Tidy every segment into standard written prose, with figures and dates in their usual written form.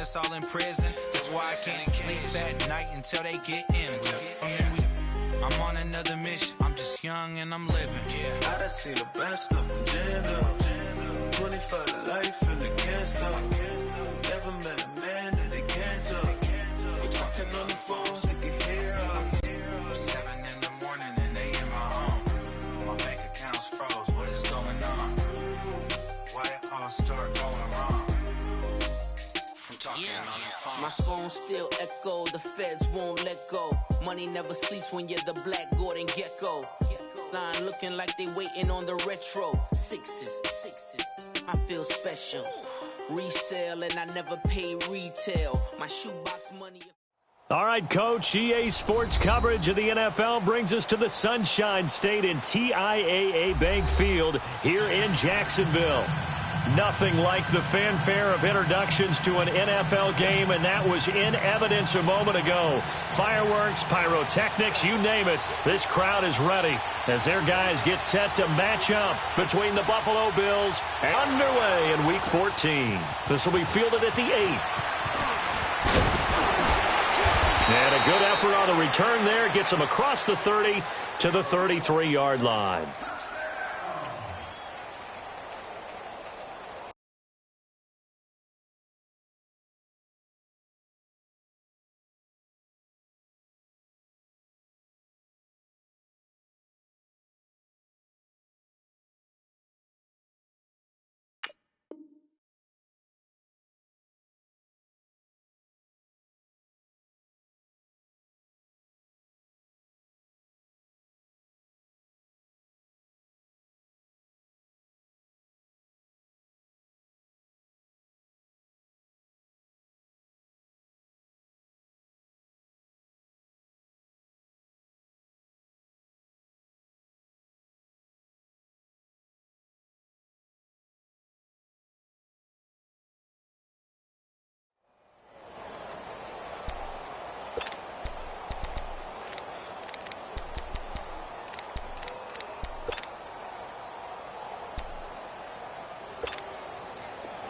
us all in prison. That's why I can't sleep at night until they get in. I'm on another mission. I'm just young and I'm living. I done seen the best stuff from jammed up. 25 to life in the can't stop. Never met a man that they can't talk. We're talking on the phones, they can hear us. 7 in the morning and they in my home. My bank account's froze. What is going on? Why it all start going wrong? From talking on the phone. My phone still echo. The feds won't let go. Money never sleeps when you're the Black Gordon Gecko. Line looking like they waiting on the retro. Sixes. I feel special. Resale and I never pay retail. My shoebox money. All right, Coach, EA Sports coverage of the NFL brings us to the Sunshine State in TIAA Bank Field here in Jacksonville. Nothing like the fanfare of introductions to an NFL game, and that was in evidence a moment ago. Fireworks, pyrotechnics, you name it. This crowd is ready as their guys get set to match up between the Buffalo Bills underway in Week 14. This will be fielded at the 8. And a good effort on the return there gets them across the 30 to the 33-yard line.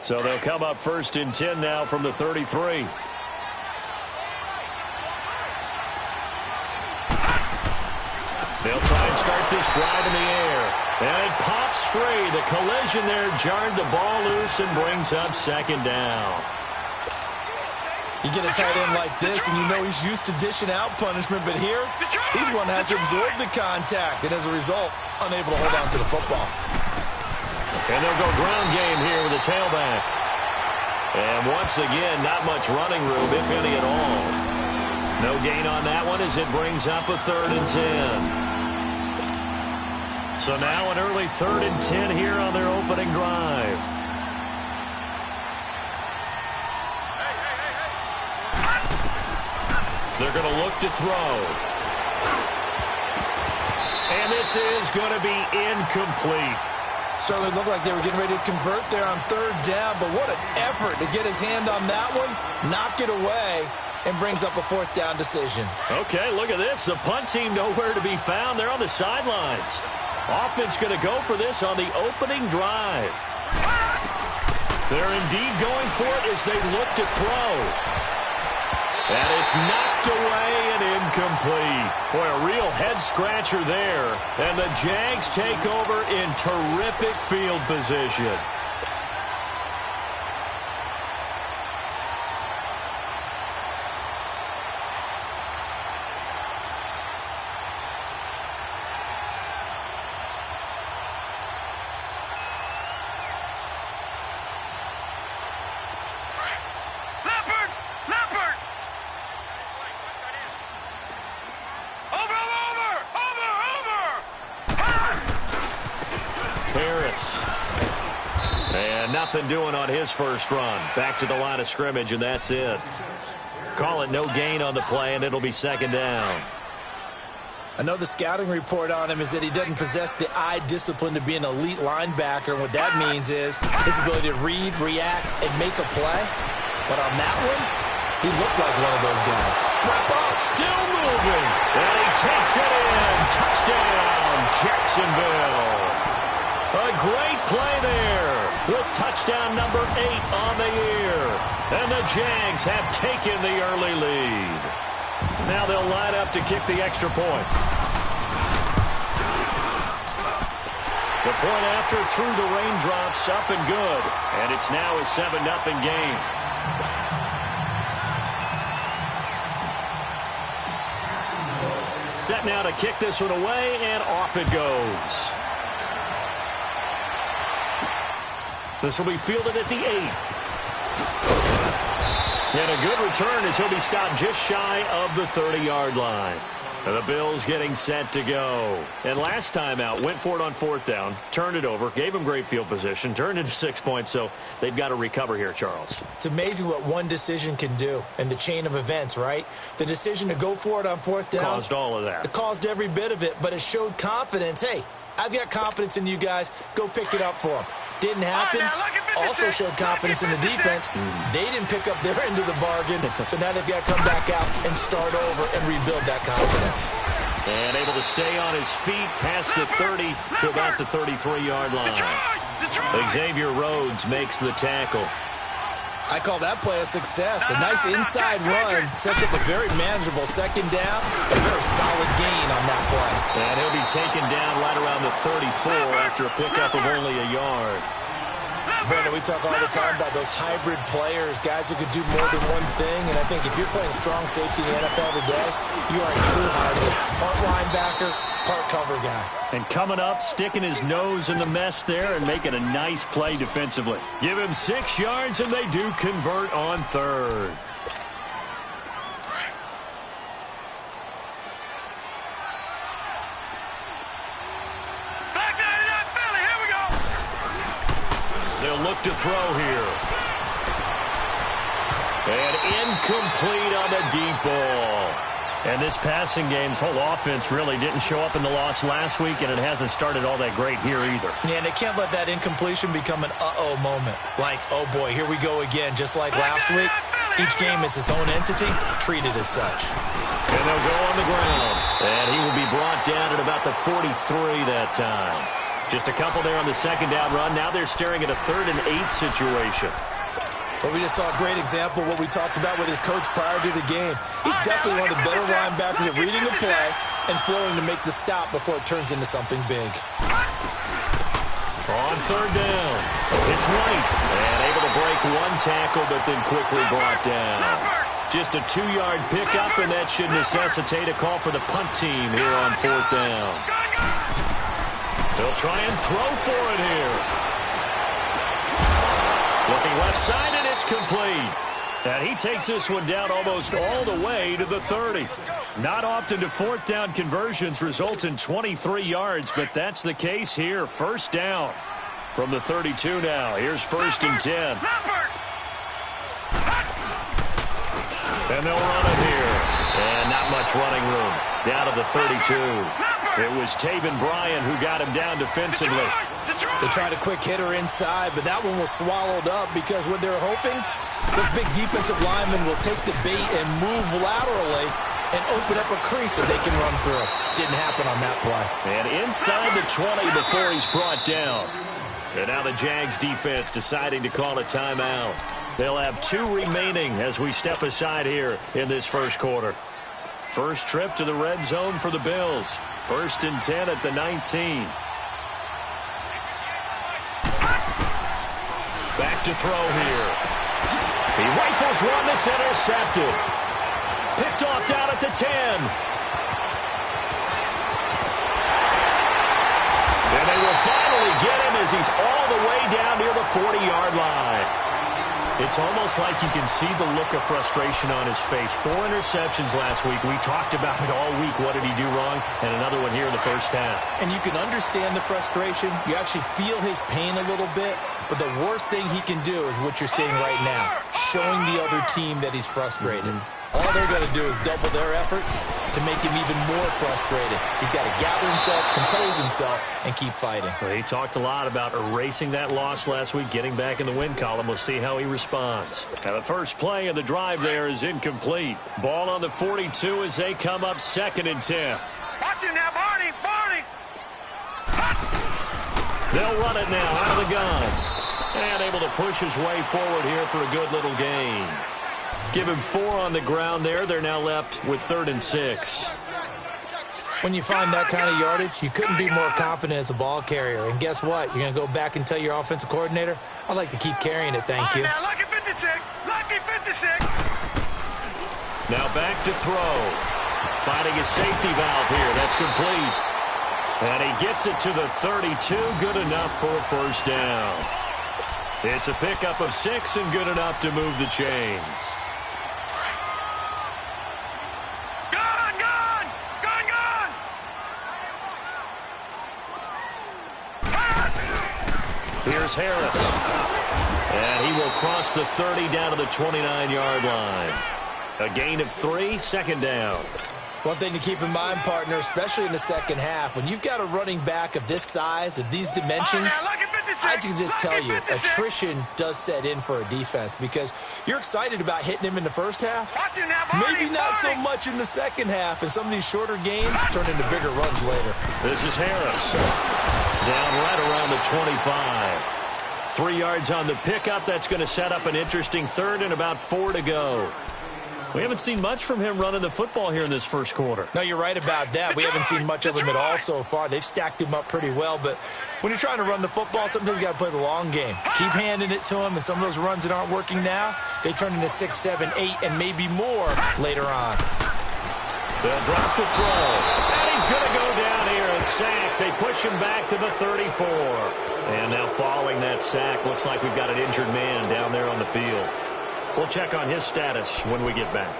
So they'll come up 1st and 10 now from the 33. They'll try and start this drive in the air. And it pops free. The collision there jarred the ball loose and brings up 2nd down. You get a tight end like this, and you know he's used to dishing out punishment, but here, he's going to have to absorb the contact, and as a result, unable to hold on to the football. And they'll go ground game here with a tailback. And once again, not much running room, if any at all. No gain on that one as it brings up a 3rd and 10. So now an early 3rd and 10 here on their opening drive. They're going to look to throw. And this is going to be incomplete. Certainly looked like they were getting ready to convert there on 3rd down, but what an effort to get his hand on that one, knock it away, and brings up a 4th down decision. Okay, look at this. The punt team nowhere to be found. They're on the sidelines. Offense going to go for this on the opening drive. They're indeed going for it as they look to throw. And it's knocked away and incomplete. Boy, a real head-scratcher there. And the Jags take over in terrific field position. Nothing doing on his first run. Back to the line of scrimmage, and that's it. Call it no gain on the play, and it'll be 2nd down. I know the scouting report on him is that he doesn't possess the eye discipline to be an elite linebacker. And what that means is his ability to read, react, and make a play. But on that one, he looked like one of those guys. Wrap up, still moving. And he takes it in. Touchdown, Jacksonville. A great play there with touchdown number 8 on the year. And the Jags have taken the early lead. Now they'll line up to kick the extra point. The point after through the raindrops, up and good. And it's now a 7-0 game. Set now to kick this one away, and off it goes. This will be fielded at the 8. And a good return as he'll be stopped just shy of the 30-yard line. And the Bills getting set to go. And last time out, went for it on 4th down, turned it over, gave him great field position, turned into 6 points, so they've got to recover here, Charles. It's amazing what one decision can do in the chain of events, right? The decision to go for it on 4th down. Caused all of that. It caused every bit of it, but it showed confidence. Hey, I've got confidence in you guys. Go pick it up for them. Didn't happen. Also showed confidence in the defense. They didn't pick up their end of the bargain, so now they've got to come back out and start over and rebuild that confidence. And able to stay on his feet past the 30 to about the 33-yard line. Xavier Rhodes makes the tackle. I call that play a success. A nice inside run sets up a very manageable 2nd down. A very solid gain on that play. And he'll be taken down right around the 34 after a pickup of only a yard. Brandon, we talk all the time about those hybrid players, guys who could do more than one thing. And I think if you're playing strong safety in the NFL today, you are a true hybrid. Part linebacker, part cover guy. And coming up, sticking his nose in the mess there and making a nice play defensively. Give him 6 yards, and they do convert on 3rd. They'll look to throw here. And incomplete on the deep ball. And this passing game's whole offense really didn't show up in the loss last week, and it hasn't started all that great here either. Yeah, and they can't let that incompletion become an uh-oh moment. Like, oh boy, here we go again, just like last week. Each game is its own entity, treated as such. And they'll go on the ground. And he will be brought down at about the 43 that time. Just a couple there on the 2nd down run. Now they're staring at a 3rd and 8 situation. Well, we just saw a great example of what we talked about with his coach prior to the game. He's definitely one of the better linebackers at reading the play and flowing to make the stop before it turns into something big. On 3rd down, it's White. And able to break one tackle, but then quickly brought down. Just a 2-yard pickup, and that should necessitate a call for the punt team here on 4th down. They'll try and throw for it here. Looking left side, and it's complete. And he takes this one down almost all the way to the 30. Not often do 4th down conversions result in 23 yards, but that's the case here. 1st down from the 32 now. Here's 1st and 10. And they'll run it here. And not much running room. Down to the 32. It was Taven Bryan who got him down defensively. They tried a quick hitter inside, but that one was swallowed up because what they're hoping, those big defensive linemen will take the bait and move laterally and open up a crease that they can run through. Didn't happen on that play. And inside the 20 before he's brought down. And now the Jags defense deciding to call a timeout. They'll have 2 remaining as we step aside here in this 1st quarter. First trip to the red zone for the Bills. 1st and 10 at the 19. Back to throw here. He rifles one that's intercepted. Picked off down at the 10. And they will finally get him as he's all the way down near the 40-yard line. It's almost like you can see the look of frustration on his face. 4 interceptions last week. We talked about it all week. What did he do wrong? And another one here in the 1st half. And you can understand the frustration. You actually feel his pain a little bit. But the worst thing he can do is what you're seeing right now, showing the other team that he's frustrated. All they're going to do is double their efforts to make him even more frustrated. He's got to gather himself, compose himself, and keep fighting. Well, he talked a lot about erasing that loss last week, getting back in the win column. We'll see how he responds. Now, the first play of the drive there is incomplete. Ball on the 42 as they come up 2nd and 10. Watch him now, Barney! They'll run it now out of the gun. And able to push his way forward here for a good little gain. Give him 4 on the ground there. They're now left with 3rd and 6. When you find that kind of yardage, you couldn't be more confident as a ball carrier. And guess what? You're going to go back and tell your offensive coordinator, I'd like to keep carrying it, thank you. Now, lucky 56. Lucky 56. Now back to throw. Finding his safety valve here. That's complete. And he gets it to the 32. Good enough for a first down. It's a pickup of 6 and good enough to move the chains. Here's Harris. And he will cross the 30 down to the 29-yard line. A gain of 3, 2nd down. One thing to keep in mind, partner, especially in the second half, when you've got a running back of this size, of these dimensions, I can just tell you, attrition does set in for a defense because you're excited about hitting him in the first half. Maybe not so much in the second half, and some of these shorter gains turn into bigger runs later. This is Harris. Down right around the 25. 3 yards on the pickup. That's going to set up an interesting 3rd and about 4 to go. We haven't seen much from him running the football here in this first quarter. No, you're right about that. We haven't seen much of him at all so far. They've stacked him up pretty well, but when you're trying to run the football, sometimes you got to play the long game. Keep handing it to him, and some of those runs that aren't working now, they turn into 6, 7, 8, and maybe more later on. They'll drop to throw, and he's going to go down here, a sack. They push him back to the 34. And now following that sack, looks like we've got an injured man down there on the field. We'll check on his status when we get back.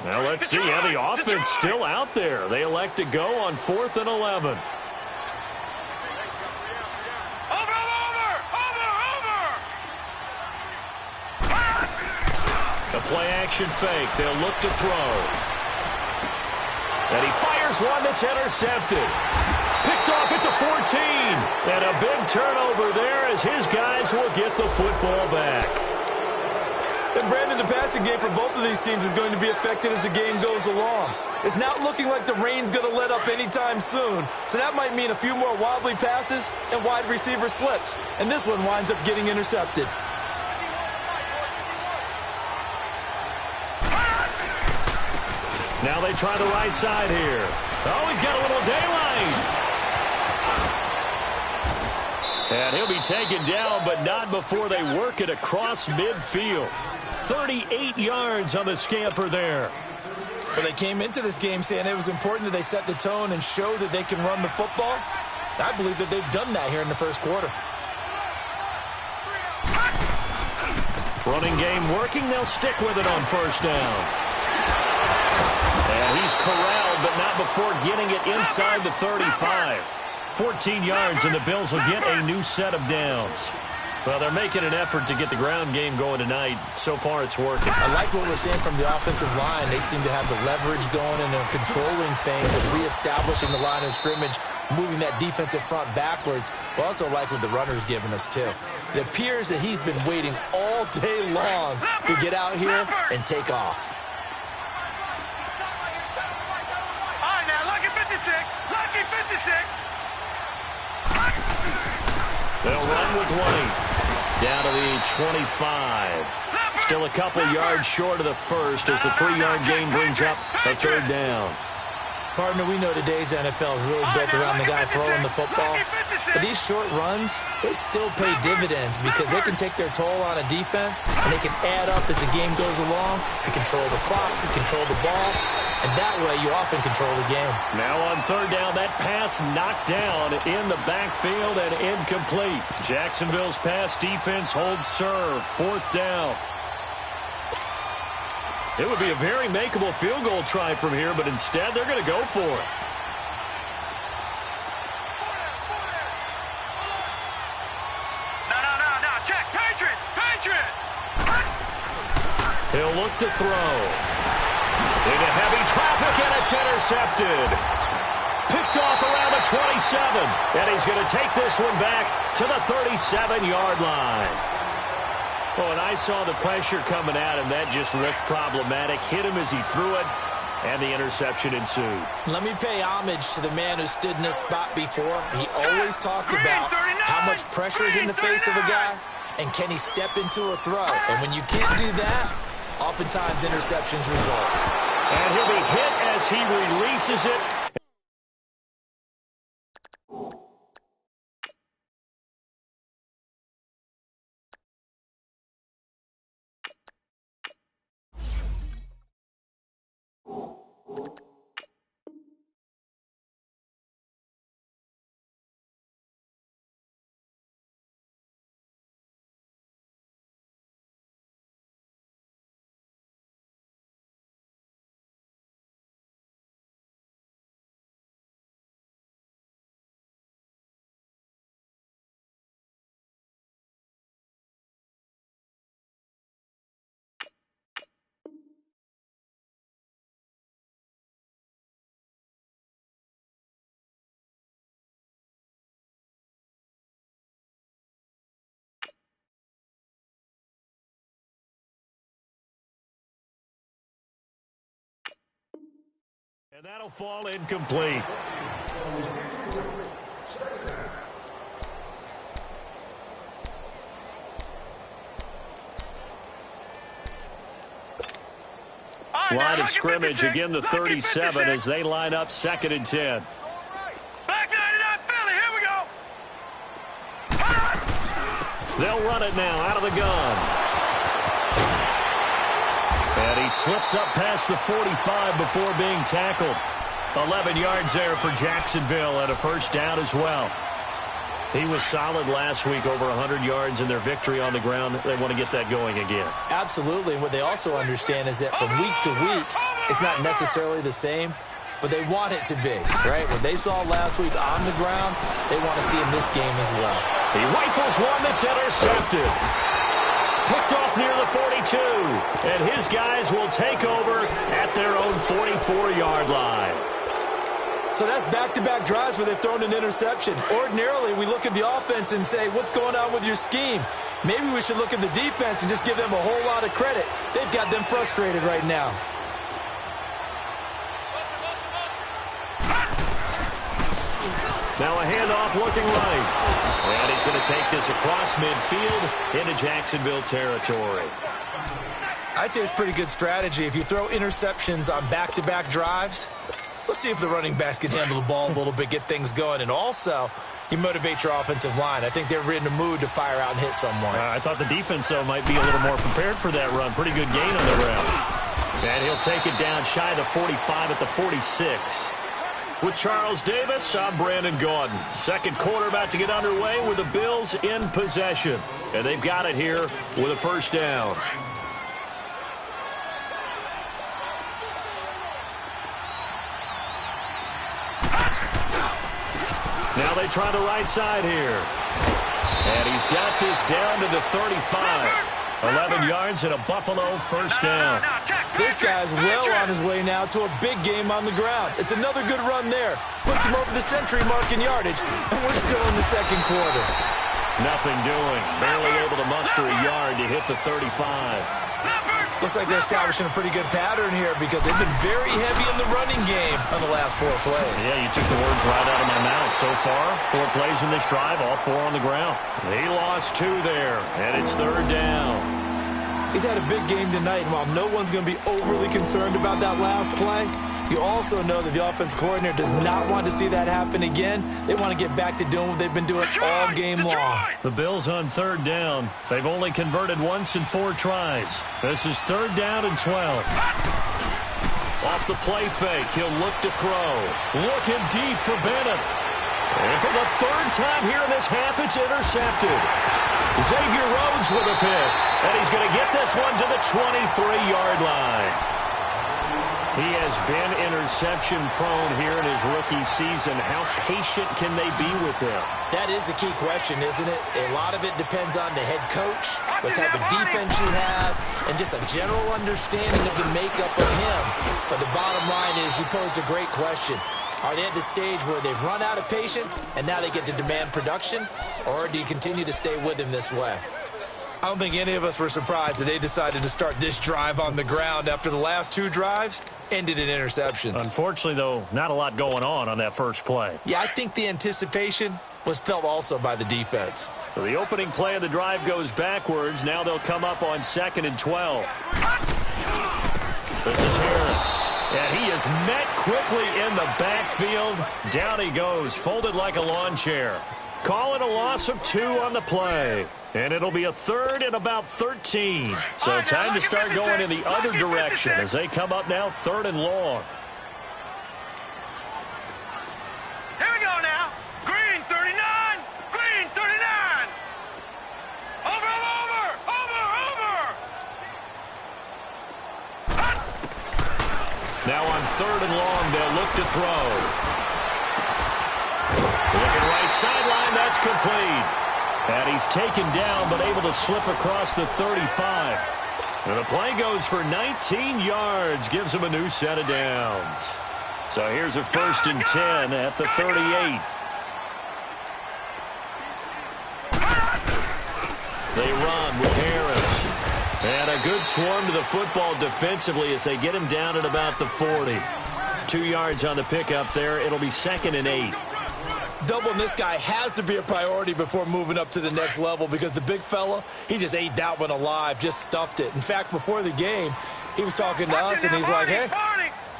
Now let's see how the offense still out there. They elect to go on 4th and 11. A play-action fake. They'll look to throw. And he fires one that's intercepted. Picked off at the 14. And a big turnover there as his guys will get the football back. And Brandon, the passing game for both of these teams is going to be affected as the game goes along. It's not looking like the rain's going to let up anytime soon. So that might mean a few more wobbly passes and wide receiver slips. And this one winds up getting intercepted. Now they try the right side here. Oh, he's got a little daylight. And he'll be taken down, but not before they work it across midfield. 38 yards on the scamper there. But they came into this game saying it was important that they set the tone and show that they can run the football. I believe that they've done that here in the first quarter. Running game working. They'll stick with it on first down. And he's corralled, but not before getting it inside the 35. 14 yards, and the Bills will get a new set of downs. Well, they're making an effort to get the ground game going tonight. So far, it's working. I like what we're seeing from the offensive line. They seem to have the leverage going, and they're controlling things and reestablishing the line of scrimmage, moving that defensive front backwards. But also like what the runner's giving us, too. It appears that he's been waiting all day long to get out here and take off. Lucky 56. They'll run with White. Down to the 25. Still a couple yards short of the first as the 3-yard gain brings up a 3rd down. Partner, we know today's NFL is really built around the guy throwing the football. But these short runs, they still pay dividends because they can take their toll on a defense, and they can add up as the game goes along. They control the clock, they control the ball, and that way you often control the game. Now on 3rd down, that pass knocked down in the backfield and incomplete. Jacksonville's pass defense holds serve. 4th down. It would be a very makeable field goal try from here, but instead they're going to go for it. No. Check. Patriot. He'll look to throw. Into heavy traffic, and it's intercepted. Picked off around the 27. And he's going to take this one back to the 37-yard line. Oh, and I saw the pressure coming at him. That just looked problematic. Hit him as he threw it, and the interception ensued. Let me pay homage to the man who stood in this spot before. He always talked about how much pressure is in the face of a guy, and can he step into a throw. And when you can't do that, oftentimes interceptions result. And he'll be hit as he releases it. And that'll fall incomplete. Line of scrimmage, again the 37 as they line up 2nd and 10. Back 99 Philly, here we go. They'll run it now out of the gun. And he slips up past the 45 before being tackled. 11 yards there for Jacksonville and a first down as well. He was solid last week, over 100 yards in their victory on the ground. They want to get that going again. Absolutely. And what they also understand is that from week to week, it's not necessarily the same, but they want it to be, right? What they saw last week on the ground, they want to see in this game as well. He rifles one that's intercepted. Picked off near the 42. And his guys will take over at their own 44-yard line. So that's back-to-back drives where they've thrown an interception. Ordinarily, we look at the offense and say, what's going on with your scheme? Maybe we should look at the defense and just give them a whole lot of credit. They've got them frustrated right now. Now a handoff looking right. And he's going to take this across midfield into Jacksonville territory. I'd say it's pretty good strategy. If you throw interceptions on back-to-back drives, let's see if the running backs can handle the ball a little bit, get things going, and also you motivate your offensive line. I think they're in the mood to fire out and hit someone. I thought the defense, though, might be a little more prepared for that run. Pretty good gain on the ground. And he'll take it down shy of the 45 at the 46. With Charles Davis, I'm Brandon Gaudin. Second quarter about to get underway with the Bills in possession. And they've got it here with a first down. Now they try the right side here. And he's got this down to the 35. 11 yards and a Buffalo first down. This guy's well on his way now to a big game on the ground. It's another good run there. Puts him over the century mark in yardage, and we're still in the second quarter. Nothing doing. Barely able to muster a yard to hit the 35. Looks like they're establishing a pretty good pattern here because they've been very heavy in the running game on the last 4 plays. Yeah, you took the words right out of my mouth. So far, 4 plays in this drive, all 4 on the ground. He lost 2 there, and it's third down. He's had a big game tonight, and while no one's going to be overly concerned about that last play, you also know that the offense coordinator does not want to see that happen again. They want to get back to doing what they've been doing all game long. The Bills on third down. They've only converted once in 4 tries. This is third down and 12. Off the play fake, he'll look to throw. Looking deep for Bennett. And for the third time here in this half, it's intercepted. Xavier Rhodes with a pick. And he's going to get this one to the 23-yard line. He has been interception-prone here in his rookie season. How patient can they be with him? That is the key question, isn't it? A lot of it depends on the head coach, what type of defense you have, and just a general understanding of the makeup of him. But the bottom line is you posed a great question. Are they at the stage where they've run out of patience and now they get to demand production? Or do you continue to stay with him this way? I don't think any of us were surprised that they decided to start this drive on the ground after the last 2 drives ended in interceptions. Unfortunately, though, not a lot going on that first play. Yeah, I think the anticipation was felt also by the defense. So the opening play of the drive goes backwards. Now they'll come up on 2nd and 12. This is Harris. And he is met quickly in the backfield. Down he goes, folded like a lawn chair. Call it a loss of 2 on the play. And it'll be a 3rd and about 13. So time to start going in the other direction as they come up now 3rd and long. Here we go now. Green 39. Green 39. Over. Now on 3rd and long, they'll look to throw. Looking right sideline, that's complete. And he's taken down, but able to slip across the 35. And the play goes for 19 yards, gives him a new set of downs. So here's a 1st and 10 at the 38. They run with Harris. And a good swarm to the football defensively as they get him down at about the 40. 2 yards on the pickup there. It'll be 2nd and 8. Doubling this guy has to be a priority before moving up to the next level because the big fella, he just ate that one alive, just stuffed it. In fact, before the game, he was talking to us, and he's like, hey,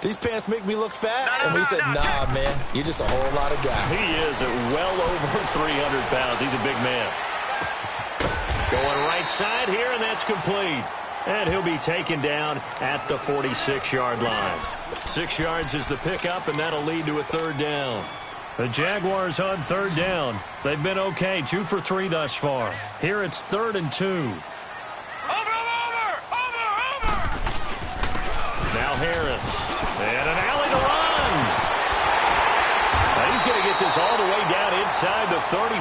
these pants make me look fat? And we said, nah, man, you're just a whole lot of guy. He is at well over 300 pounds. He's a big man. Going right side here, and that's complete. And he'll be taken down at the 46-yard line. 6 yards is the pickup, and that'll lead to a 3rd down. The Jaguars on 3rd down. They've been okay, 2 for 3 thus far. Here it's 3rd and 2. Over. Now Harris. And an alley to run. Now he's going to get this all the way down inside the 35.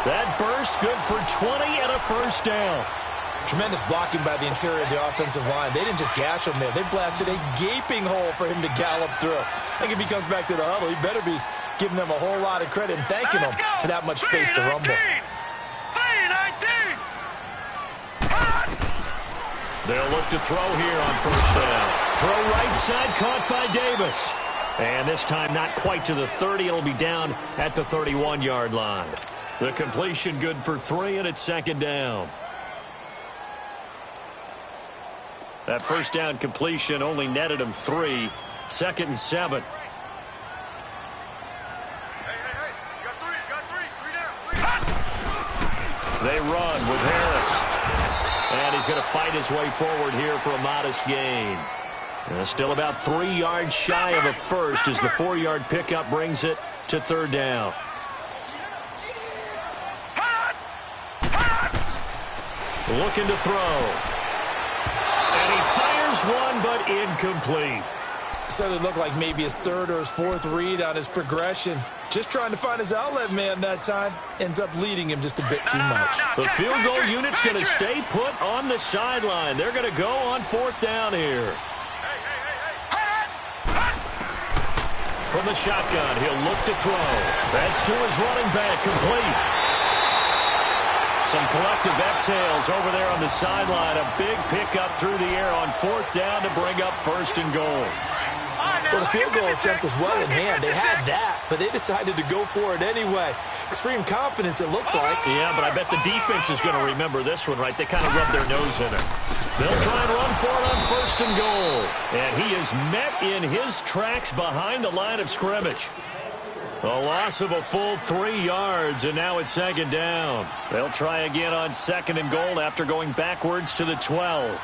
That burst good for 20 and a 1st down. Tremendous blocking by the interior of the offensive line. They didn't just gash him there. They blasted a gaping hole for him to gallop through. I think if he comes back to the huddle, he better be giving them a whole lot of credit and thanking them for that much space to rumble. 3-19. They'll look to throw here on 1st down. Throw right side, caught by Davis. And this time not quite to the 30. It'll be down at the 31-yard line. The completion good for 3, and it's 2nd down. That 1st down completion only netted him 3. 2nd and 7. They run with Harris. And he's going to fight his way forward here for a modest gain. Still about 3 yards shy of a 1st as the 4-yard pickup brings it to 3rd down. Looking to throw. And he fires one, but incomplete. So it looked like maybe his 3rd or his 4th read on his progression. Just trying to find his outlet man that time. Ends up leading him just a bit too much. The field goal unit's going to stay put on the sideline. They're going to go on 4th down here. From the shotgun, he'll look to throw. That's to his running back, complete. Some collective exhales over there on the sideline. A big pickup through the air on 4th down to bring up 1st and goal. Well, the field goal attempt was well in hand. They had that, but they decided to go for it anyway. Extreme confidence, it looks like. Yeah, but I bet the defense is going to remember this one, right? They kind of rub their nose in it. They'll try and run for it on 1st and goal. And he is met in his tracks behind the line of scrimmage. A loss of a full 3 yards, and now it's 2nd down. They'll try again on 2nd and goal after going backwards to the 12.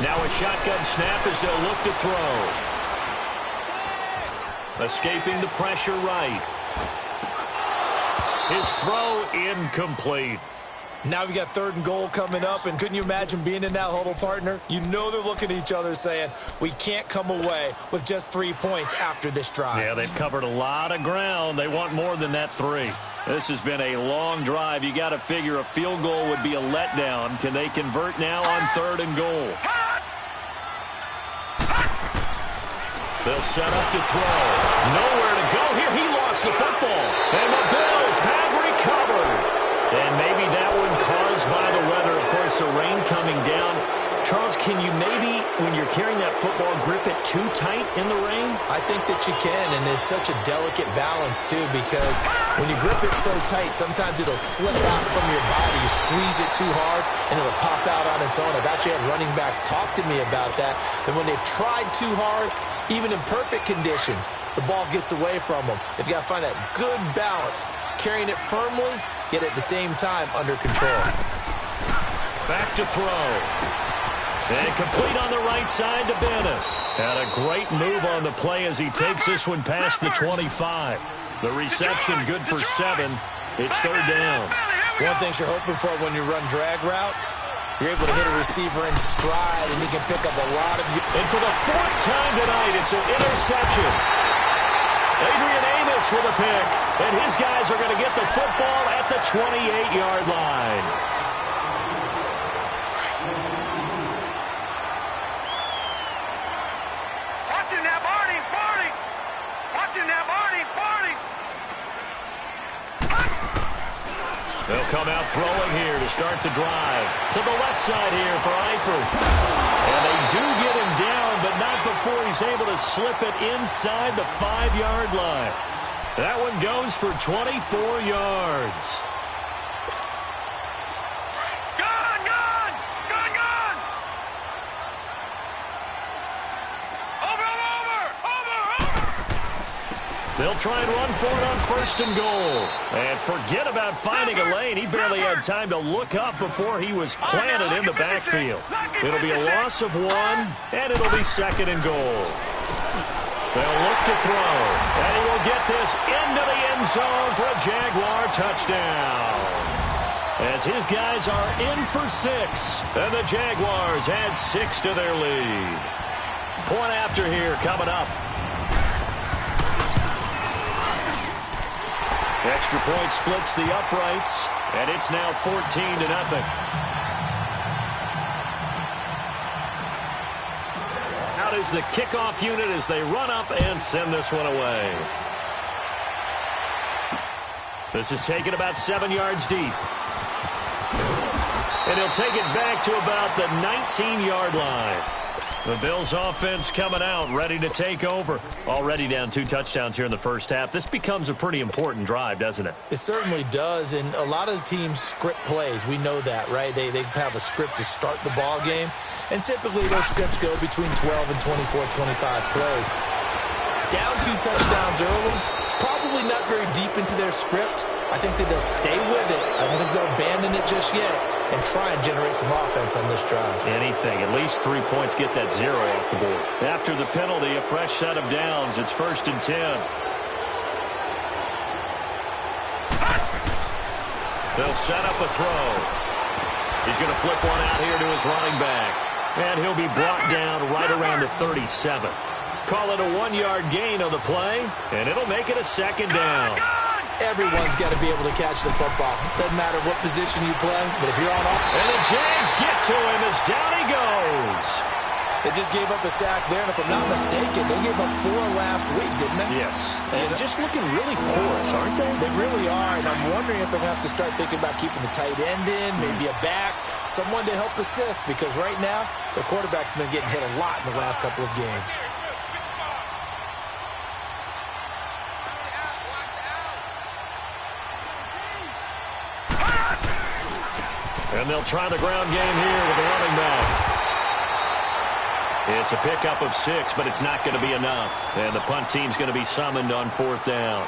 Now a shotgun snap as they'll look to throw. Escaping the pressure right. His throw incomplete. Now we got 3rd and goal coming up, and couldn't you imagine being in that huddle, partner? You know they're looking at each other saying, we can't come away with just 3 points after this drive. Yeah, they've covered a lot of ground. They want more than that 3. This has been a long drive. You got to figure a field goal would be a letdown. Can they convert now on 3rd and goal? They'll set up to throw. Nowhere to go here. He lost the football. And the Bills have recovered. And maybe that one caused by the weather. Of course, the rain coming down. Charles, can you maybe, when you're carrying that football, grip it too tight in the rain? I think that you can, and it's such a delicate balance, too, because when you grip it so tight, sometimes it'll slip out from your body. You squeeze it too hard, and it'll pop out on its own. I've actually had running backs talk to me about that when they've tried too hard, even in perfect conditions, the ball gets away from them. They've got to find that good balance, carrying it firmly, yet at the same time under control. Back to throw. And complete on the right side to Bennett. And a great move on the play as he takes this one past the 25. The reception good for 7. It's 3rd down. One thing you're hoping for when you run drag routes, you're able to hit a receiver in stride, and he can pick up a lot of... And for the 4th time tonight, it's an interception. Adrian Amos with a pick. And his guys are going to get the football at the 28-yard line. Watching that, Barney! Watching that, Barney! They'll come out throwing here to start the drive. To the left side here for Eifert. And they do get him down, but not before he's able to slip it inside the 5-yard line. That one goes for 24 yards. They'll try and run for it on 1st and goal. And forget about finding a lane. He barely had time to look up before he was planted in the backfield. It'll be a loss of 1, and it'll be 2nd and goal. They'll look to throw, and he will get this into the end zone for a Jaguar touchdown. As his guys are in for 6, and the Jaguars add 6 to their lead. Point after here coming up. Extra point splits the uprights, and it's now 14-0. Out is the kickoff unit as they run up and send this one away. This is taken about 7 yards deep. And he'll take it back to about the 19-yard line. The Bills offense coming out, ready to take over. Already down 2 touchdowns here in the first half. This becomes a pretty important drive, doesn't it? It certainly does, and a lot of the teams script plays. We know that, right? They have a script to start the ball game, and typically those scripts go between 12 and 24, 25 plays. Down 2 touchdowns early, probably not very deep into their script. I think that they'll stay with it. I don't think they'll abandon it just yet and try and generate some offense on this drive. Anything. At least 3 points, get that 0 off the board. After the penalty, a fresh set of downs. It's 1st and 10. They'll set up a throw. He's going to flip one out here to his running back. And he'll be brought down right around the 37. Call it a 1-yard gain on the play, and it'll make it a 2nd down. Everyone's got to be able to catch the football. Doesn't matter what position you play, but if you're on offense. And the Jags get to him as down he goes. They just gave up a sack there, and if I'm not mistaken, they gave up 4 last week, didn't they? Yes. And just looking really porous, aren't they? They really are, and I'm wondering if they're going to have to start thinking about keeping the tight end in, maybe a back, someone to help assist, because right now, their quarterback's been getting hit a lot in the last couple of games. And they'll try the ground game here with the running back. It's a pickup of 6, but it's not going to be enough. And the punt team's going to be summoned on 4th down.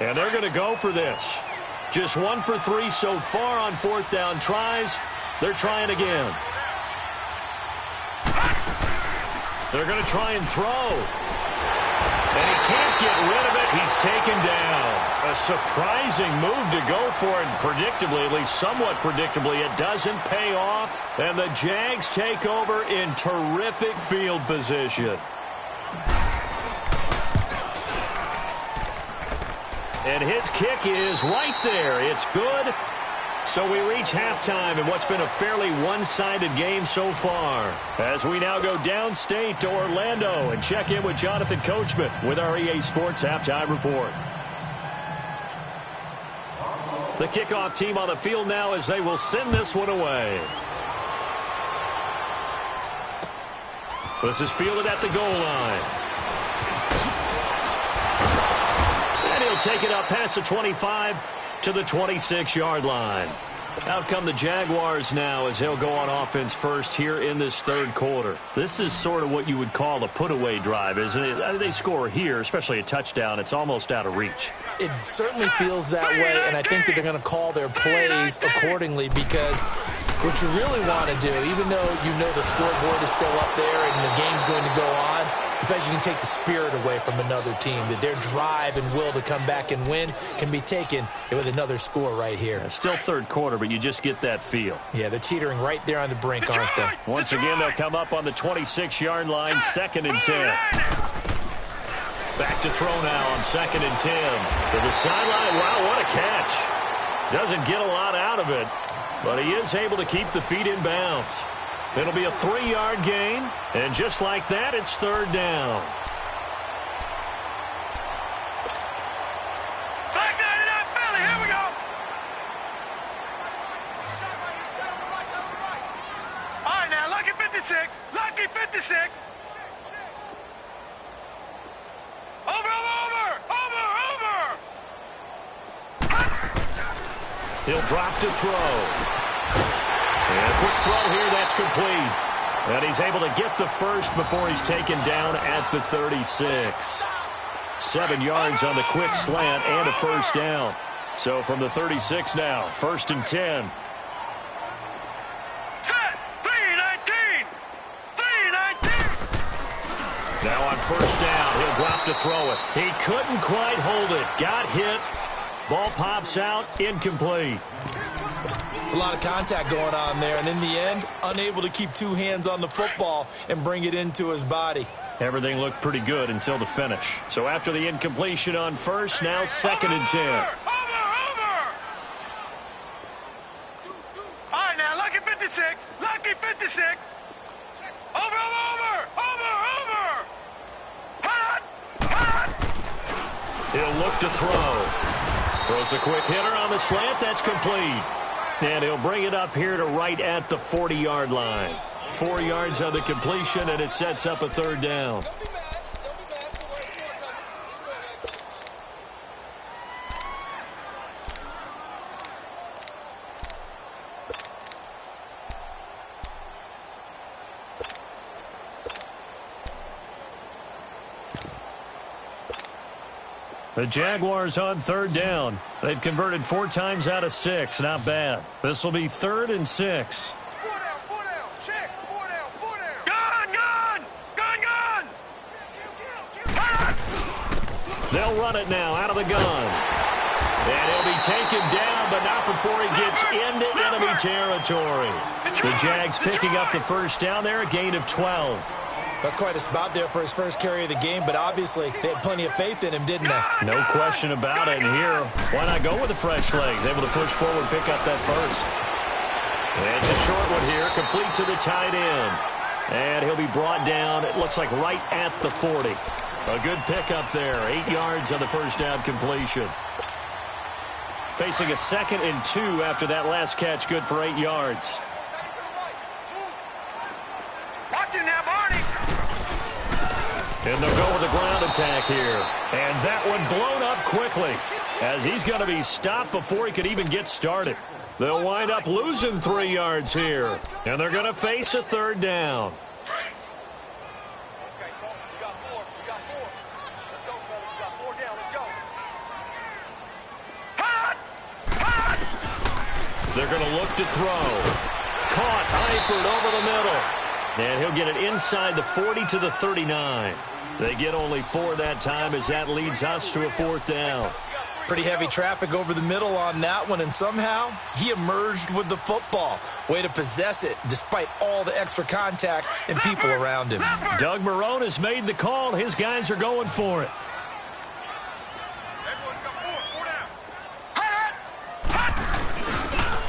And they're going to go for this. Just 1 for 3 so far on 4th down tries. They're trying again. They're going to try and throw. And he can't get rid of it. He's taken down. A surprising move to go for it. Predictably, at least somewhat predictably, it doesn't pay off. And the Jags take over in terrific field position. And his kick is right there. It's good. So we reach halftime in what's been a fairly one-sided game so far. As we now go downstate to Orlando and check in with Jonathan Coachman with our EA Sports Halftime Report. The kickoff team on the field now as they will send this one away. This is fielded at the goal line. And he'll take it up past the 25 to the 26-yard line. Out come the Jaguars now as they'll go on offense first here in this third quarter. This is sort of what you would call a put-away drive, isn't it? They score here, especially a touchdown. It's almost out of reach. It certainly feels that way, and I think that they're going to call their plays accordingly because what you really want to do, even though you know the scoreboard is still up there and the game's going to go on, in fact, you can take the spirit away from another team, that their drive and will to come back and win can be taken with another score right here. It's still third quarter, but you just get that feel. Yeah, they're teetering right there on the brink, aren't they? Once again, they'll come up on the 26-yard line, 2nd and 10. Back to throw now on 2nd and 10. To the sideline. Wow, what a catch. Doesn't get a lot out of it, but he is able to keep the feet in bounds. It'll be a 3-yard gain, and just like that, it's third down. Back 99 Philly, here we go. All right, now, lucky 56. Lucky 56. Over. He'll drop to throw. And a quick throw here, that's complete. And he's able to get the first before he's taken down at the 36. 7 yards on the quick slant and a first down. So from the 36 now, 1st and 10. Set, 3-19. Now on first down, he'll drop to throw it. He couldn't quite hold it. Got hit. Ball pops out, incomplete. It's a lot of contact going on there, and in the end, unable to keep two hands on the football and bring it into his body. Everything looked pretty good until the finish. So after the incompletion on first, now 2nd and 10. Over. All right, now, lucky 56. Lucky 56. Over. Hot. He'll look to throw. Throws a quick hitter on the slant. That's complete. And he'll bring it up here to right at the 40-yard line. 4 yards on the completion, and it sets up a third down. The Jaguars on third down. They've converted 4 times out of 6. Not bad. This will be 3rd and 6. 4 down. Check. 4 down. Gun. They'll run it now out of the gun. And he'll be taken down, but not before he gets into enemy territory. The Jags picking up the first down there, a gain of 12. That's quite a spot there for his first carry of the game, but obviously they had plenty of faith in him, didn't they? No question about it. And here, why not go with the fresh legs? Able to push forward, pick up that first. And it's a short one here, complete to the tight end. And he'll be brought down, it looks like right at the 40. A good pickup there, 8 yards on the first down completion. Facing a 2nd and 2 after that last catch, good for 8 yards. Watch it now, Barney. And they'll go with the ground attack here. And that one blown up quickly as he's going to be stopped before he could even get started. They'll wind up losing 3 yards here. And they're going to face a third down. They're going to look to throw. Caught, Eifert over the middle. And he'll get it inside the 40 to the 39. They get only 4 that time as that leads us to a 4th down. Pretty heavy traffic over the middle on that one, and somehow he emerged with the football. Way to possess it despite all the extra contact and people around him. Doug Marrone has made the call. His guys are going for it.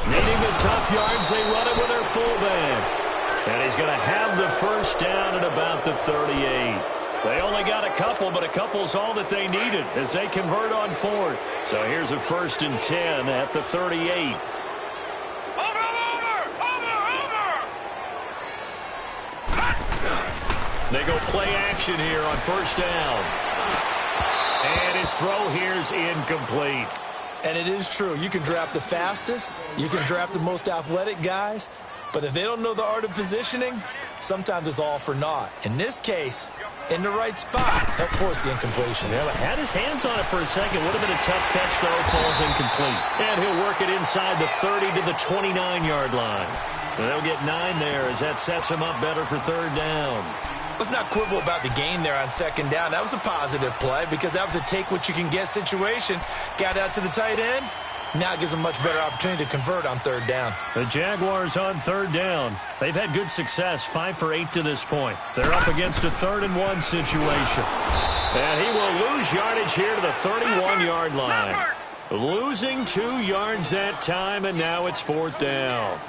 Needing the tough yards, they run it with their fullback. And he's going to have the first down at about the 38. They only got a couple, but a couple's all that they needed as they convert on 4th. So here's a 1st and 10 at the 38. They go play action here on 1st down. And his throw here is incomplete. And it is true. You can draft the fastest. You can draft the most athletic guys. But if they don't know the art of positioning, sometimes it's all for naught. In this case, in the right spot, that forced the incompletion. Yeah, but had his hands on it for a second. Would have been a tough catch, though. Falls incomplete. And he'll work it inside the 30 to the 29-yard line. And they'll get 9 there as that sets him up better for 3rd down. Let's not quibble about the gain there on 2nd down. That was a positive play because that was a take-what-you-can-get situation. Got out to the tight end. Now it gives them a much better opportunity to convert on 3rd down. The Jaguars on 3rd down. They've had good success, 5 for 8 to this point. They're up against a 3rd and 1 situation. And he will lose yardage here to the 31-yard line. Losing 2 yards that time, and now it's 4th down.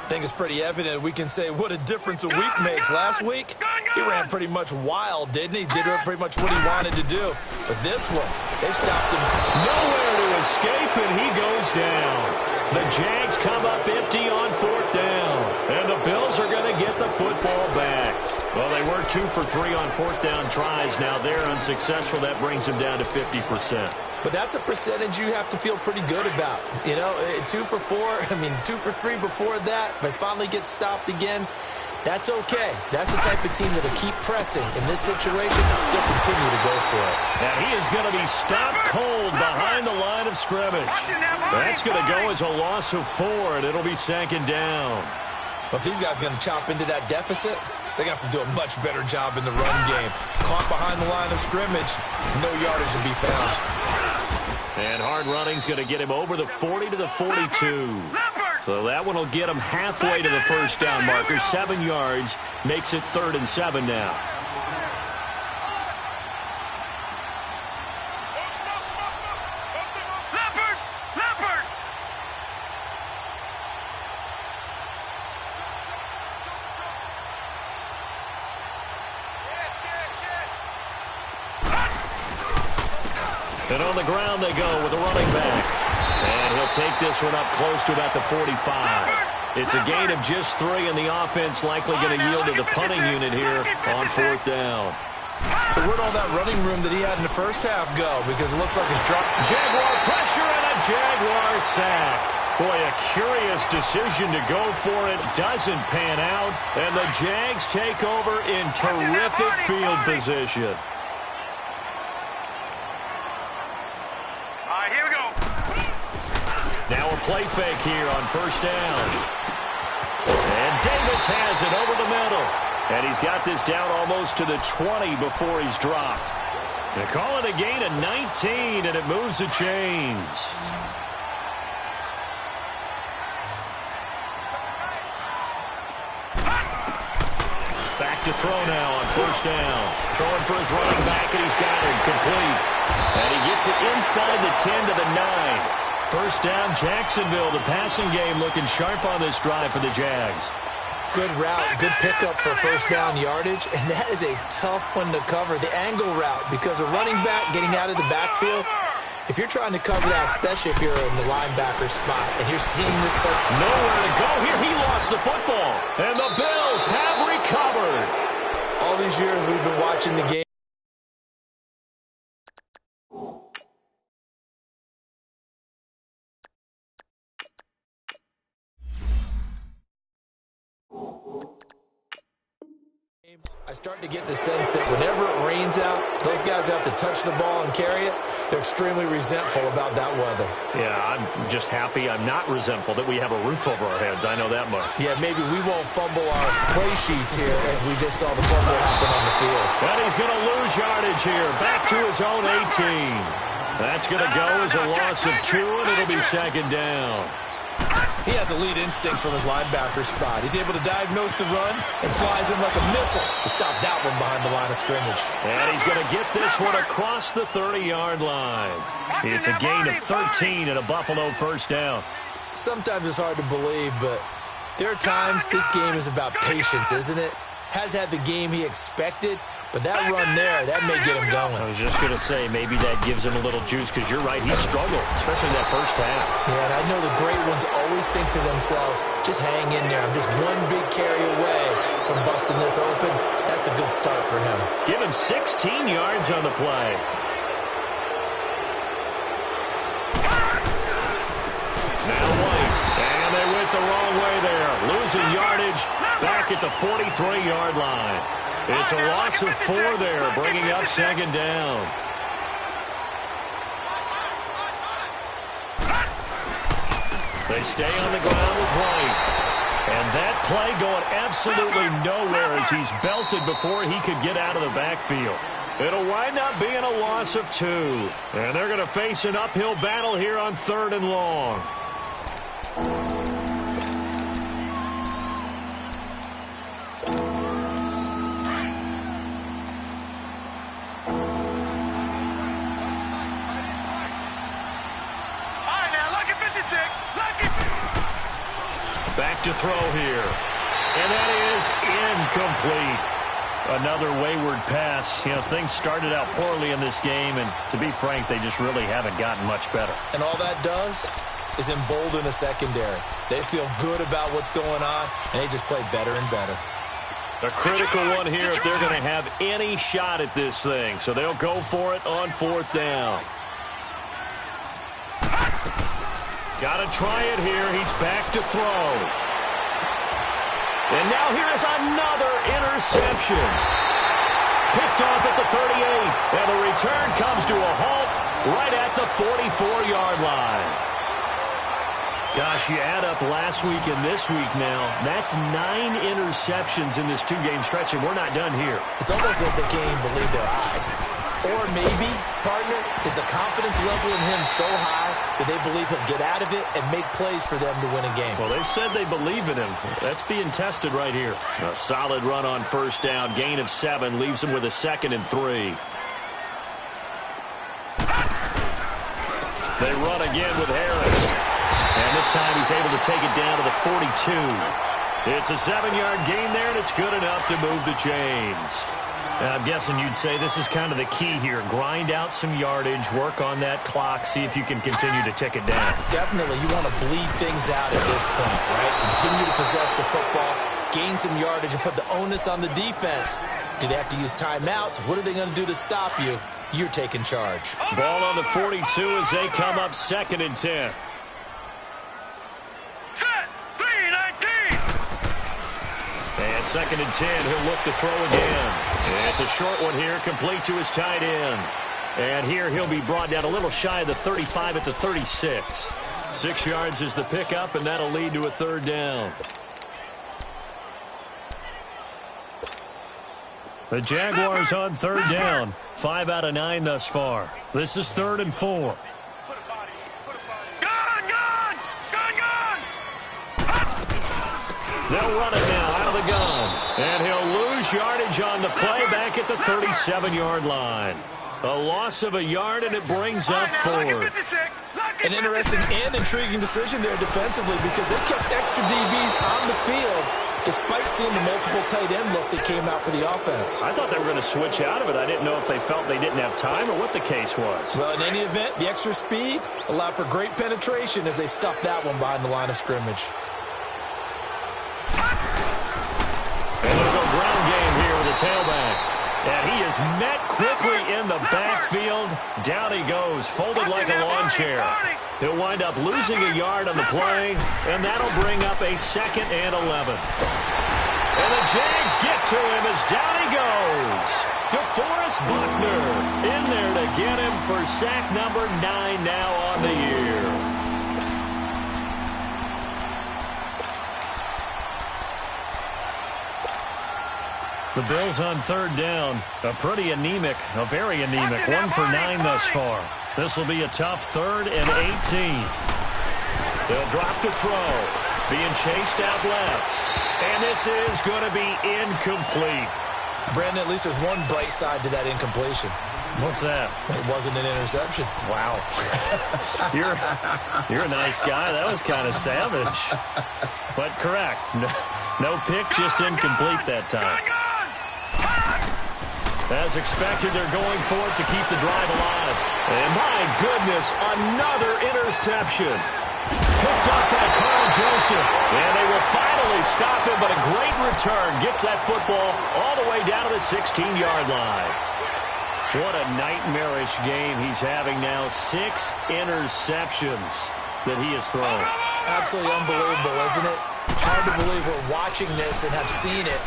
I think it's pretty evident. We can say what a difference a week makes. Last week, he ran pretty much wild, didn't he? Did pretty much what he wanted to do. But this one, they stopped him. Nowhere to escape, and he goes down. The Jags come up empty on 4th down. And the Bills are going to get the football back. Well, they were 2 for 3 on 4th down tries. Now they're unsuccessful. That brings them down to 50%. But that's a percentage you have to feel pretty good about. You know, 2 for 2 for 3 before that, but finally get stopped again. That's okay. That's the type of team that'll keep pressing. In this situation, they'll continue to go for it. And he is going to be stopped cold behind the line of scrimmage. That's going to go as a loss of 4, and it'll be 2nd down. But if these guys are going to chop into that deficit, they're going to have to do a much better job in the run game. Caught behind the line of scrimmage, no yardage to be found. And hard running's going to get him over the 40 to the 42. So that one will get him halfway to the 1st down marker. 7 yards makes it 3rd and 7 now. And on the ground they go with a running back. And he'll take this one up close to about the 45. It's a gain of just 3, and the offense likely going to yield to the punting unit here on 4th down. So where'd all that running room that he had in the first half go? Because it looks like it's dropped. Jaguar pressure and a Jaguar sack. Boy, a curious decision to go for it. Doesn't pan out. And the Jags take over in terrific field position. Here we go. Now a play fake here on 1st down. And Davis has it over the middle. And he's got this down almost to the 20 before he's dropped. They call it a gain of 19, and it moves the chains. Back to throw now on 1st down. Throwing for his running back, and he's got it complete. And he gets it inside the 10 to the 9. 1st down, Jacksonville. The passing game looking sharp on this drive for the Jags. Good route, good pickup for 1st down yardage, and that is a tough one to cover, the angle route, because a running back getting out of the backfield, if you're trying to cover that, especially if you're in the linebacker spot, and you're seeing this play. Nowhere to go here. He lost the football, and the Bills have recovered. All these years we've been watching the game. I start to get the sense that whenever it rains out, those guys who have to touch the ball and carry it, They're extremely resentful about that weather. Yeah, I'm just happy I'm not resentful that we have a roof over our heads. I know that much. Yeah, maybe we won't fumble our play sheets here as we just saw the fumble happen on the field. And he's going to lose yardage here. Back to his own 18. That's going to go as a loss of 2, and it'll be second down. He has elite instincts from his linebacker spot. He's able to diagnose the run and flies in like a missile to stop that one behind the line of scrimmage. And he's going to get this one across the 30-yard line. It's a gain of 13 and a Buffalo first down. Sometimes it's hard to believe, but there are times this game is about patience, isn't it? Has had the game he expected, but that run there, that may get him going. I was just going to say, maybe that gives him a little juice, because you're right, he struggled, especially that first half. Yeah, and I know the great ones always think to themselves, just hang in there. I'm just one big carry away from busting this open. That's a good start for him. Give him 16 yards on the play. Now White, and they went the wrong way there. Losing yardage back at the 43-yard line. It's a loss of 4 there, bringing up second down. They stay on the ground with White. And that play going absolutely nowhere as he's belted before he could get out of the backfield. It'll wind up being a loss of 2. And they're going to face an uphill battle here on 3rd and long. Back to throw here. And that is incomplete. Another wayward pass. You know, things started out poorly in this game, and to be frank, they just really haven't gotten much better. And all that does is embolden a secondary. They feel good about what's going on, and they just play better and better. A critical one here if they're going to have any shot at this thing. So they'll go for it on 4th down. Got to try it here. He's back to throw. And now here is another interception. Picked off at the 38. And the return comes to a halt right at the 44-yard line. Gosh, you add up last week and this week now. That's 9 interceptions in this 2-game stretch, and we're not done here. It's almost like they can't even believe their eyes. Or maybe, partner, is the confidence level in him so high that they believe he'll get out of it and make plays for them to win a game. Well, they've said they believe in him. That's being tested right here. A solid run on 1st down. Gain of 7 leaves him with a 2nd and 3. They run again with Harris. And this time he's able to take it down to the 42. It's a 7-yard gain there, and it's good enough to move the chains. I'm guessing you'd say this is kind of the key here. Grind out some yardage, work on that clock, see if you can continue to tick it down. Definitely. You want to bleed things out at this point, right? Continue to possess the football, gain some yardage, and put the onus on the defense. Do they have to use timeouts? What are they going to do to stop you? You're taking charge. Ball on the 42 as they come up 2nd and 10. And 2nd and 10, he'll look to throw again. And it's a short one here, complete to his tight end. And here he'll be brought down a little shy of the 35 at the 36. 6 yards is the pickup, and that'll lead to a 3rd down. The Jaguars on 3rd down. 5 out of 9 thus far. This is 3rd and 4. They'll run it now out of the gun. And he'll lose yardage on the play back at the 37-yard line. A loss of a yard, and it brings up 4th. An interesting and intriguing decision there defensively because they kept extra DBs on the field despite seeing the multiple tight end look that came out for the offense. I thought they were going to switch out of it. I didn't know if they felt they didn't have time or what the case was. Well, in any event, the extra speed allowed for great penetration as they stuffed that one behind the line of scrimmage. And they'll go ground game here with a tailback. And he is met quickly in the backfield. Down he goes, folded like a lawn chair. He'll wind up losing a yard on the play, and that'll bring up a 2nd and 11. And the Jags get to him as down he goes. DeForest Buckner in there to get him for sack number 9 now on the year. The Bills on 3rd down. A very anemic, 1 for 9 thus far. This will be a tough 3rd and 18. They'll drop the throw. Being chased out left. And this is going to be incomplete. Brandon, at least there's one bright side to that incompletion. What's that? It wasn't an interception. Wow. You're a nice guy. That was kind of savage. But correct. No pick, just incomplete that time. As expected, they're going for it to keep the drive alive. And my goodness, another interception. Picked up by Carl Joseph. And they will finally stop him, but a great return. Gets that football all the way down to the 16-yard line. What a nightmarish game he's having now. 6 interceptions that he has thrown. Absolutely unbelievable, isn't it? Hard to believe we're watching this and have seen it,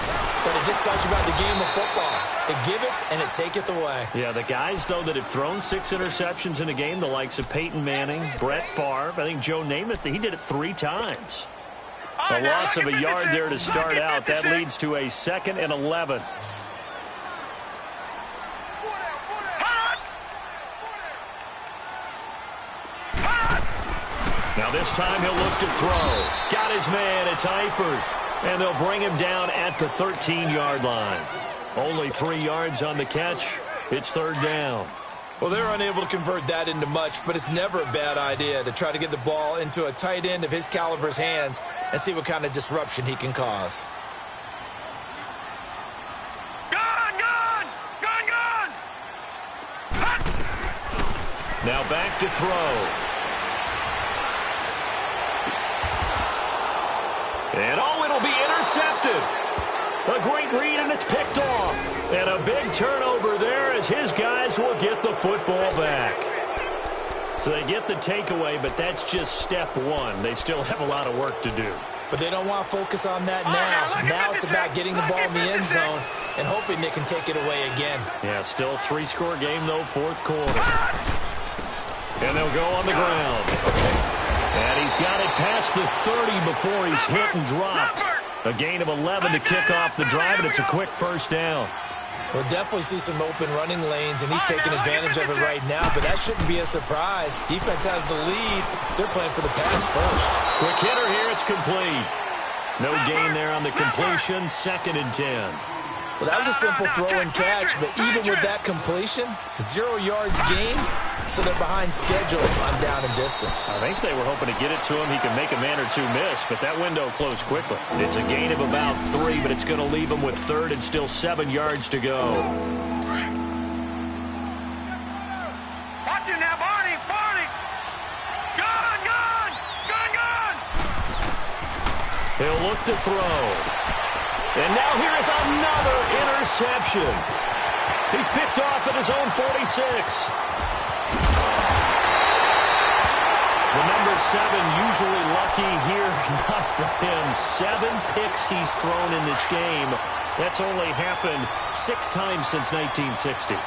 but it just tells you about the game of football. It giveth and it taketh away. Yeah, the guys, though, that have thrown 6 interceptions in a game, the likes of Peyton Manning, Brett Favre, I think Joe Namath, he did it 3 times. A loss of a yard there to start out. That leads to a 2nd and 11. Now this time he'll look to throw. Got his man, it's Eifert. And they'll bring him down at the 13-yard line. Only 3 yards on the catch. It's 3rd down. Well, they're unable to convert that into much, but it's never a bad idea to try to get the ball into a tight end of his caliber's hands and see what kind of disruption he can cause. Now back to throw. And it'll be intercepted. A great read, and it's picked off. And a big turnover there as his guys will get the football back. So they get the takeaway, but that's just step 1. They still have a lot of work to do. But they don't want to focus on that now. Now it's about getting the ball in the end zone and hoping they can take it away again. Yeah, still a 3-score game, though, 4th quarter. And they'll go on the ground. And he's got it past the 30 before he's hit and dropped. A gain of 11 to kick off the drive, and it's a quick 1st down. We'll definitely see some open running lanes, and he's taking advantage of it right now, but that shouldn't be a surprise. Defense has the lead. They're playing for the pass first. Quick hitter here, it's complete. No gain there on the completion, 2nd and 10. Well, that was a simple throw and catch, but even with that completion, 0 yards gained, so they're behind schedule on down and distance. I think they were hoping to get it to him. He could make a man or 2 miss, but that window closed quickly. It's a gain of about 3, but it's going to leave him with 3rd and still 7 yards to go. Watch it now, Barney! Gone! He'll look to throw. And now here is another interception. He's picked off at his own 46. The number 7 usually lucky here. Not for him. 7 picks he's thrown in this game. That's only happened 6 times since 1960.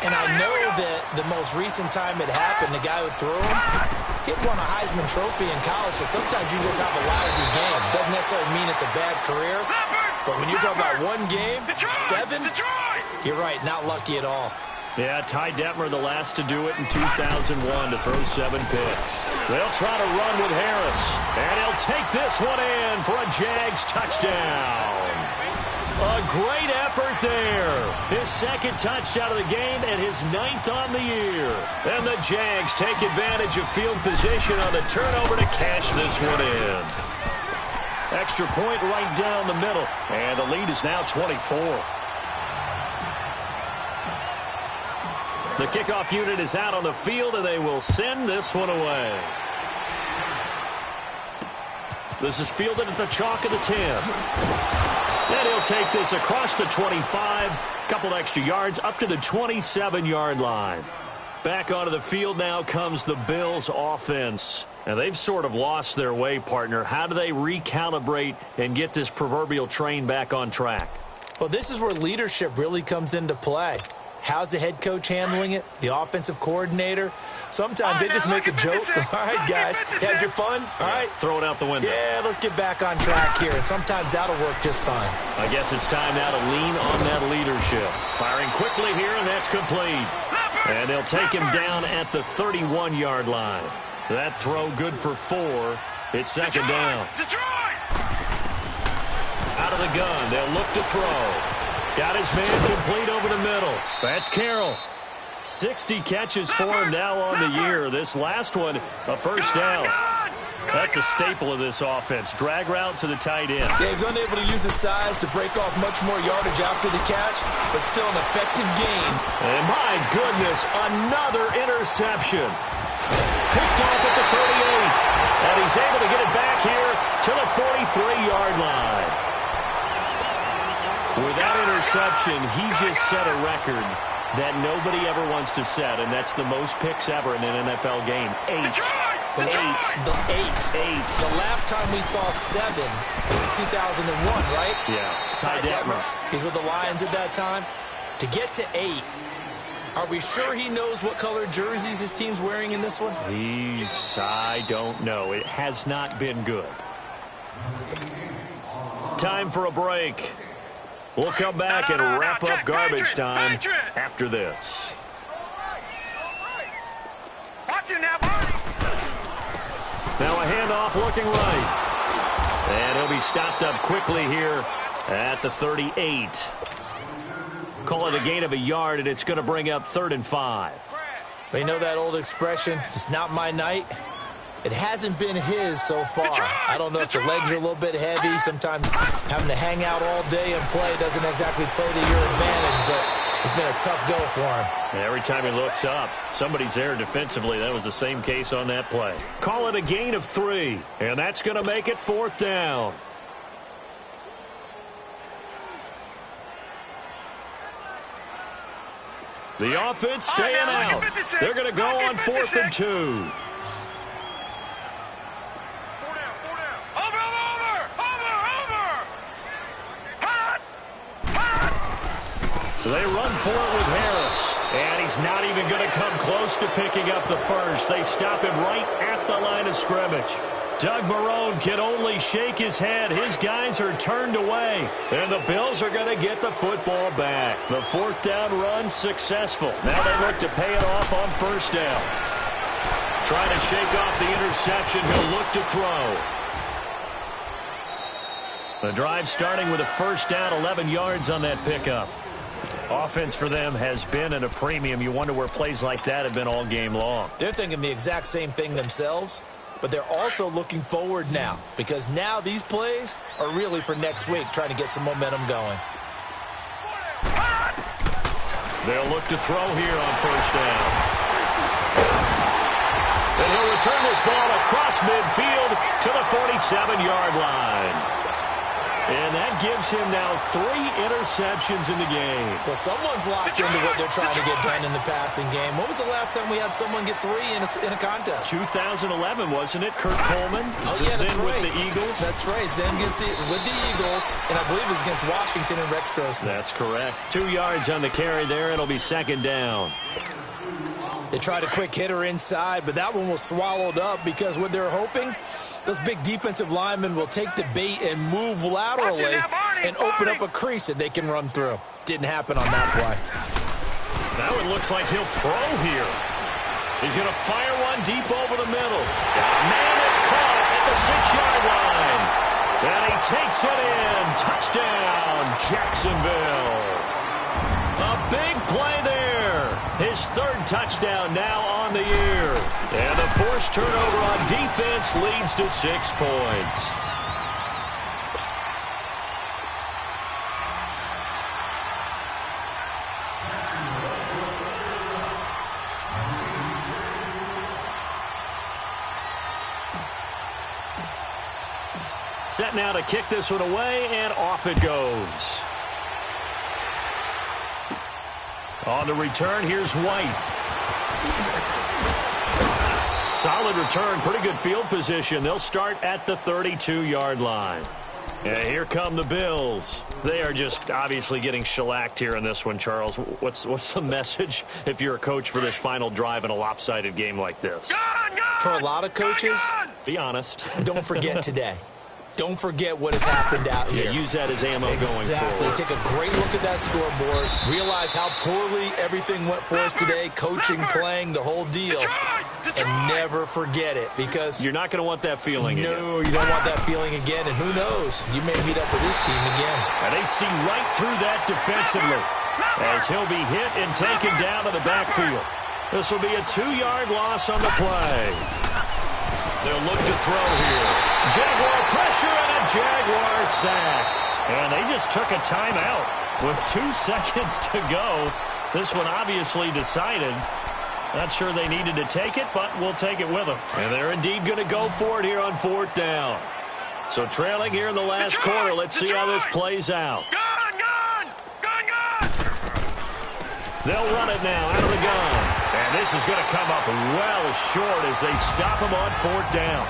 And I know that the most recent time it happened, the guy who threw him, he won a Heisman Trophy in college, so sometimes you just have a lousy game. Doesn't necessarily mean it's a bad career, but when you're talking about 1 game, 7, you're right, not lucky at all. Yeah, Ty Detmer the last to do it in 2001 to throw 7 picks. They'll try to run with Harris, and he'll take this one in for a Jags touchdown. A great effort there. His 2nd touchdown of the game and his 9th on the year. And the Jags take advantage of field position on the turnover to cash this one in. Extra point right down the middle, and the lead is now 24. The kickoff unit is out on the field, and they will send this one away. This is fielded at the chalk of the 10. And he'll take this across the 25, couple extra yards up to the 27-yard line. Back onto the field now comes the Bills offense. And they've sort of lost their way, partner. How do they recalibrate and get this proverbial train back on track? Well, this is where leadership really comes into play. How's the head coach handling it? The offensive coordinator? Sometimes they just make a joke. All right, guys, had your fun? All right. Throw it out the window. Yeah, let's get back on track here, and sometimes that'll work just fine. I guess it's time now to lean on that leadership. Firing quickly here, and that's complete. And they'll take him down at the 31-yard line. That throw good for 4. It's second down. Out of the gun, they'll look to throw. Got his man complete over the middle. That's Carroll. 60 catches for him now on the year. This last one, a first down. That's a staple of this offense. Drag route to the tight end. Yeah, he's unable to use his size to break off much more yardage after the catch, but still an effective gain. And my goodness, another interception. Picked off at the 38. And he's able to get it back here to the 43-yard line. With that interception, he just set a record that nobody ever wants to set, and that's the most picks ever in an NFL game. 8. The eight. The last time we saw 7, 2001, right? Yeah. Ty Detmer. He's with the Lions at that time. To get to 8, are we sure he knows what color jerseys his team's wearing in this one? I don't know. It has not been good. Time for a break. We'll come back and wrap up garbage time after this. Watch it now, Barney. Now a handoff looking right. And he'll be stopped up quickly here at the 38. Call it a gain of a yard, and it's going to bring up 3rd and 5. They know that old expression, it's not my night. It hasn't been his so far. I don't know if the legs are a little bit heavy. Sometimes having to hang out all day and play doesn't exactly play to your advantage, but it's been a tough go for him. And every time he looks up, somebody's there defensively. That was the same case on that play. Call it a gain of 3, and that's going to make it 4th down. The offense staying out. They're going to go on 4th and 2. They run for it with Harris, and he's not even going to come close to picking up the first. They stop him right at the line of scrimmage. Doug Marrone can only shake his head. His guys are turned away, and the Bills are going to get the football back. The 4th down run successful. Now they look to pay it off on 1st down. Trying to shake off the interception. He'll look to throw. The drive starting with a 1st down, 11 yards on that pickup. Offense for them has been at a premium. You wonder where plays like that have been all game long. They're thinking the exact same thing themselves, but they're also looking forward now, because now these plays are really for next week, trying to get some momentum going. They'll look to throw here on 1st down. And he'll return this ball across midfield to the 47-yard line. And that gives him now 3 interceptions in the game. Well, someone's locked into what they're trying to get done in the passing game. When was the last time we had someone get 3 in a contest? 2011, wasn't it? Kurt Coleman? Oh, yeah, that's then right. with the Eagles? That's right. Then with the Eagles, and I believe it was against Washington and Rex Grossman. That's correct. 2 yards on the carry there. It'll be 2nd down. They tried a quick hitter inside, but that one was swallowed up because what they're hoping, those big defensive linemen will take the bait and move laterally and open up a crease that they can run through. Didn't happen on that play. Now it looks like he'll throw here. He's going to fire one deep over the middle. Man, it's caught at the 6-yard line. And he takes it in. Touchdown, Jacksonville. A big play there. His 3rd touchdown now on the year. And the forced turnover on defense leads to 6 points. Set now to kick this one away, and off it goes. On the return, here's White. Solid return, pretty good field position. They'll start at the 32-yard line. Yeah, here come the Bills. They are just obviously getting shellacked here in this one, Charles. What's the message if you're a coach for this final drive in a lopsided game like this? For a lot of coaches, be honest. Don't forget today. Don't forget what has happened out here. Yeah, use that as ammo going Exactly. forward. Take a great look at that scoreboard. Realize how poorly everything went for us today. Coaching, playing, the whole deal. And never forget it, because you're not going to want that feeling again. No, you don't want that feeling again. And who knows? You may meet up with this team again. And they see right through that defensively as he'll be hit and taken down to the backfield. This will be a 2-yard loss on the play. They'll look to throw here. Jaguar pressure and a Jaguar sack. And they just took a timeout with 2 seconds to go. This one obviously decided. Not sure they needed to take it, but we'll take it with them. And they're indeed going to go for it here on 4th down. So trailing here in the last quarter. Let's see how this plays out. Gun! They'll run it now out of the gun. And this is going to come up well short as they stop him on 4th down.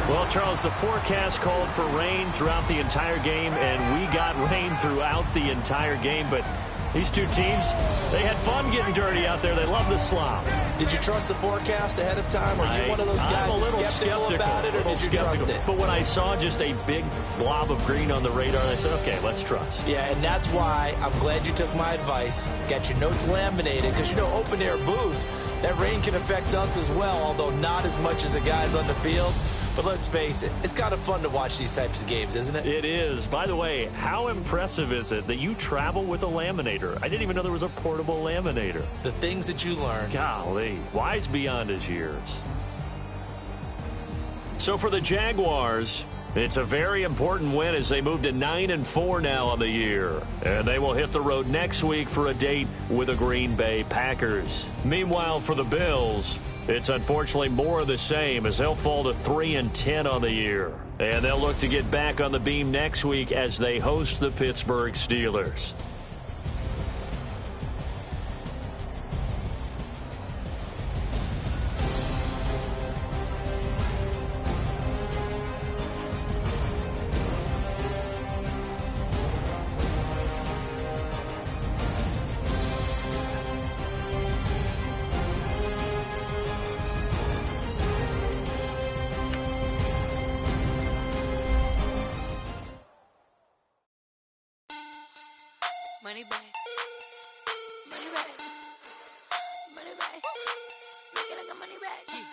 Well, Charles, the forecast called for rain throughout the entire game, and we got rain throughout the entire game. But these two teams, they had fun getting dirty out there. They love the slop. Did you trust the forecast ahead of time? Are you one of those guys I'm a little skeptical about it, or did you trust it? But when I saw just a big blob of green on the radar, I said, okay, let's trust. Yeah, and that's why I'm glad you took my advice. Got your notes laminated, because, you know, open-air booth, that rain can affect us as well, although not as much as the guys on the field. But let's face it, it's kind of fun to watch these types of games, isn't it? It is. By the way, how impressive is it that you travel with a laminator? I didn't even know there was a portable laminator. The things that you learn. Golly, wise beyond his years. So for the Jaguars, it's a very important win as they move to 9-4 now on the year. And they will hit the road next week for a date with the Green Bay Packers. Meanwhile, for the Bills, it's unfortunately more of the same as they'll fall to 3-10 on the year. And they'll look to get back on the beam next week as they host the Pittsburgh Steelers. Money back. Money back. Money back. Make it like a money back.